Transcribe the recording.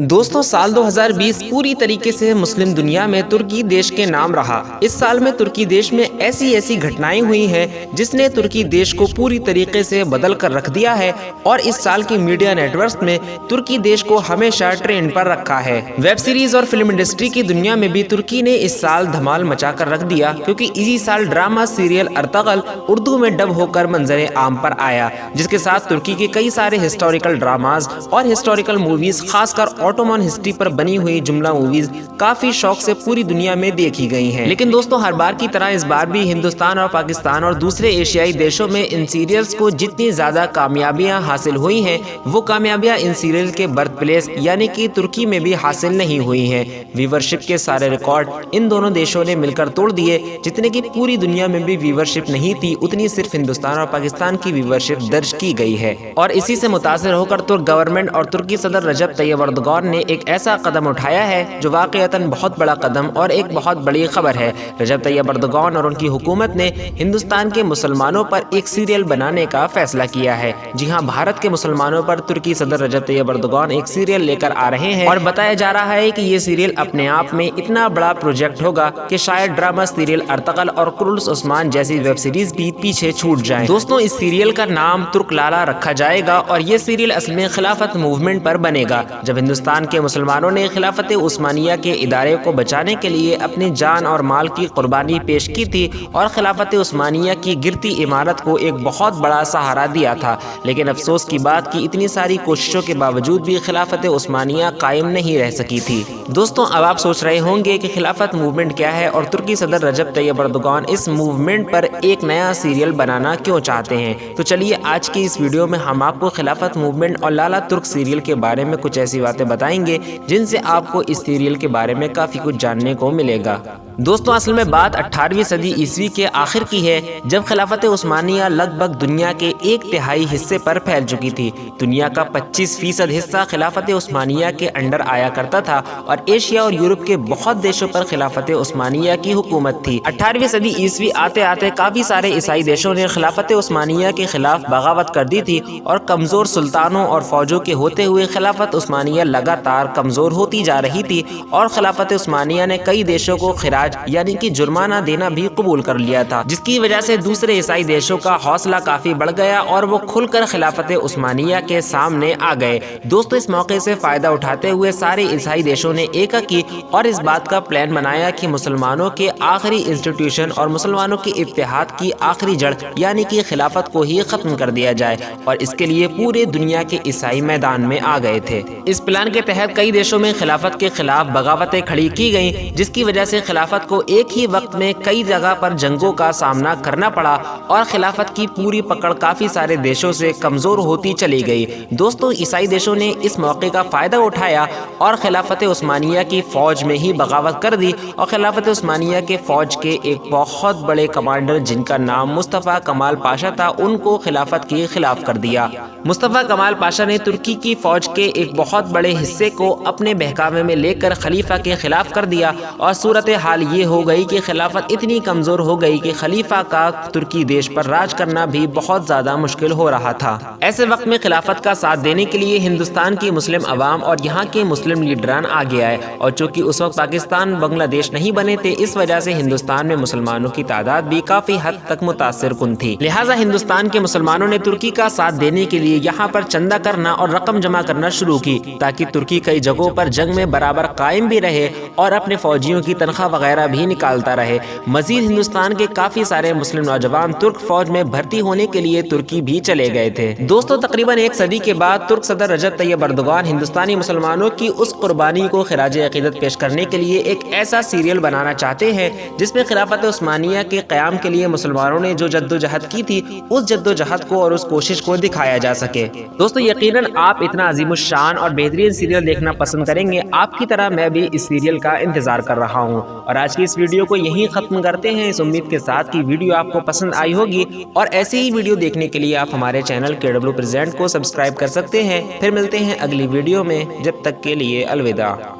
दोस्तों साल 2020 पूरी तरीके से मुस्लिम दुनिया में तुर्की देश के नाम रहा। इस साल में तुर्की देश में ऐसी घटनाएं हुई हैं जिसने तुर्की देश को पूरी तरीके से बदल कर रख दिया है और इस साल की मीडिया नेटवर्क में तुर्की देश को हमेशा ट्रेंड पर रखा है। वेब सीरीज और फिल्म इंडस्ट्री की दुनिया में भी तुर्की ने इस साल धमाल मचा कर रख दिया, क्योंकि इसी साल ड्रामा सीरियल अर्तगल उर्दू में डब होकर मंजरे आम पर आया, जिसके साथ तुर्की के कई सारे हिस्टोरिकल ड्रामाज और हिस्टोरिकल मूवीज, खासकर ऑटोमन हिस्ट्री पर बनी हुई जुमला मूवीज काफी शौक से पूरी दुनिया में देखी गई हैं। लेकिन दोस्तों हर बार की तरह इस बार भी हिंदुस्तान और पाकिस्तान और दूसरे एशियाई देशों में इन सीरियल्स को जितनी ज्यादा कामयाबियां हासिल हुई हैं, वो कामयाबियां इन सीरियल के बर्थ प्लेस यानी कि तुर्की में भी हासिल नहीं हुई हैं। व्यूवरशिप के सारे रिकॉर्ड इन दोनों देशों ने मिलकर तोड़ दिए। जितने की पूरी दुनिया में भी व्यूवरशिप नहीं थी, उतनी सिर्फ हिंदुस्तान और पाकिस्तान की व्यूवरशिप दर्ज की गई है। और इसी से मुतासिर होकर तुर्क गवर्नमेंट और तुर्की सदर रजब तैयब अर्दोगान ने एक ऐसा कदम उठाया है जो वाकईतन बहुत बड़ा कदम और एक बहुत बड़ी खबर है। रजब तैयब अर्दोगान और उनकी हुकूमत ने हिंदुस्तान के मुसलमानों पर एक सीरियल बनाने का फैसला किया है। जी हाँ, भारत के मुसलमानों पर तुर्की सदर रजब तैयब अर्दोगान एक सीरियल लेकर आ रहे हैं और बताया जा रहा है कि ये सीरियल अपने आप में इतना बड़ा प्रोजेक्ट होगा कि शायद ड्रामा सीरियल अर्तगल और कुर्लुस उस्मान जैसी वेब सीरीज भी पीछे छूट जाएं। दोस्तों इस सीरियल का नाम तुर्क लाला रखा जाएगा और ये सीरियल असल में खिलाफत मूवमेंट पर बनेगा, जब हिंदुस्तान के मुसलमानों ने खिलाफत उस्मानिया के इदारे को बचाने के लिए अपनी जान और माल की कुर्बानी पेश की थी और खिलाफत उस्मानिया की गिरती इमारत को एक बहुत बड़ा सहारा दिया था। लेकिन अफसोस की बात कि इतनी सारी कोशिशों के बावजूद भी खिलाफत उस्मानिया कायम नहीं रह सकी थी। दोस्तों अब आप सोच रहे होंगे कि खिलाफत मूवमेंट क्या है और तुर्की सदर रजब तैयब अर्दोगान इस मूवमेंट पर एक नया सीरियल बनाना क्यों चाहते हैं। तो चलिए आज की इस वीडियो में हम आपको खिलाफत मूवमेंट और लाला तुर्क सीरियल के बारे में कुछ ऐसी बातें बताएंगे जिनसे आपको इस सीरियल के बारे में काफी कुछ जानने को मिलेगा। दोस्तों असल में बात 18वीं सदी ईस्वी के आखिर की है, जब खिलाफत उस्मानिया लगभग दुनिया के 1/3 हिस्से पर फैल चुकी थी। दुनिया का 25% हिस्सा खिलाफत उस्मानिया के अंडर आया करता था और एशिया और यूरोप के बहुत देशों पर खिलाफत उस्मानिया की हुकूमत थी। 18वीं सदी ईस्वी आते आते काफी सारे ईसाई देशों ने खिलाफत उस्मानिया के खिलाफ बगावत कर दी थी और कमजोर सुल्तानों और फौजों के होते हुए खिलाफत उस्मानिया लगातार कमजोर होती जा रही थी और खिलाफत उस्मानिया ने कई देशों को खिराज यानी कि जुर्माना देना भी कबूल कर लिया था, जिसकी वजह से दूसरे ईसाई देशों का हौसला काफी बढ़ गया और वो खुलकर खिलाफत उस्मानिया के सामने आ गए। दोस्तों इस मौके से फायदा उठाते हुए सारे ईसाई देशों ने एक की और इस बात का प्लान बनाया कि मुसलमानों के आखिरी इंस्टीट्यूशन और मुसलमानों के इत्तेहाद की आखिरी जड़ यानी कि खिलाफत को ही खत्म कर दिया जाए, और इसके लिए पूरे दुनिया के ईसाई मैदान में आ गए थे। इस प्लान के तहत कई देशों में खिलाफत के खिलाफ बगावतें खड़ी की गयी, जिसकी वजह से खिलाफत को एक ही वक्त में कई जगह पर जंगों का सामना करना पड़ा और खिलाफत की पूरी पकड़ काफी सारे देशों से कमजोर होती चली गई। दोस्तों ईसाई देशों ने इस मौके का फायदा उठाया और खिलाफत उस्मानिया की फौज में ही बगावत कर दी और खिलाफत उस्मानिया के फौज के एक बहुत बड़े कमांडर जिनका नाम मुस्तफा कमाल पाशा था, उनको खिलाफत के खिलाफ कर दिया। मुस्तफा कमाल पाशा ने तुर्की की फौज के एक बहुत बड़े हिस्से को अपने बहकावे में लेकर खलीफा के खिलाफ कर दिया और सूरत हाल ये हो गई कि खिलाफत इतनी कमजोर हो गई कि खलीफा का तुर्की देश पर राज करना भी बहुत ज्यादा मुश्किल हो रहा था। ऐसे वक्त में खिलाफत का साथ देने के लिए हिंदुस्तान की मुस्लिम अवाम और यहाँ के मुस्लिम लीडरान आगे आए, और चूंकि उस वक्त पाकिस्तान बांग्लादेश नहीं बने थे, इस वजह से हिंदुस्तान में मुसलमानों की तादाद भी काफी हद तक मुतासिर कुन थी। लिहाजा हिंदुस्तान के मुसलमानों ने तुर्की का साथ देने के लिए यहाँ पर चंदा करना और रकम जमा करना शुरू की, ताकि तुर्की कई जगहों पर जंग में बराबर कायम भी रहे और अपने फौजियों की तनख्वाह वगैरह भी निकालता रहे। मजीद हिंदुस्तान के काफी सारे मुस्लिम नौजवान तुर्क फौज में भर्ती होने के लिए तुर्की भी चले गए थे। दोस्तों तकरीबन एक सदी के बाद तुर्क सदर रजब तैयब अर्दोगान हिंदुस्तानी मुसलमानों की उस कुर्बानी को खिराज अकीदत पेश करने के लिए एक ऐसा सीरियल बनाना चाहते हैं जिसमें खिलाफत उस्मानिया के क़याम के लिए मुसलमानों ने जो जद्दोजहद की थी, उस जद्दोजहद को और उस कोशिश को दिखाया जा सके। दोस्तों यकीनन आप इतना अजीमुश्शान और बेहतरीन सीरियल देखना पसंद करेंगे। आपकी तरह मैं भी इस सीरियल का इंतजार कर रहा हूँ और आज की इस वीडियो को यहीं खत्म करते हैं, इस उम्मीद के साथ कि वीडियो आपको पसंद आई होगी। और ऐसे ही वीडियो देखने के लिए आप हमारे चैनल KW प्रेजेंट को सब्सक्राइब कर सकते हैं। फिर मिलते हैं अगली वीडियो में, जब तक के लिए अलविदा।